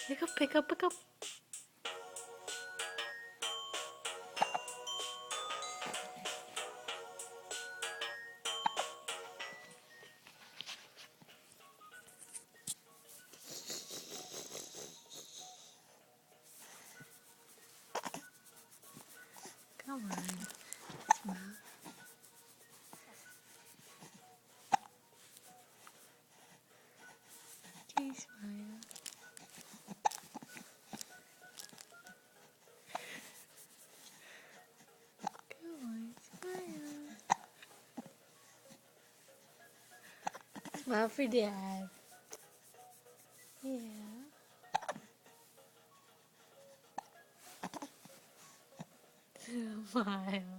Pick up, pick up, pick up. Come on. Smile. Okay, smile. Come on, smile. Smile for Dad. Yeah. Smile.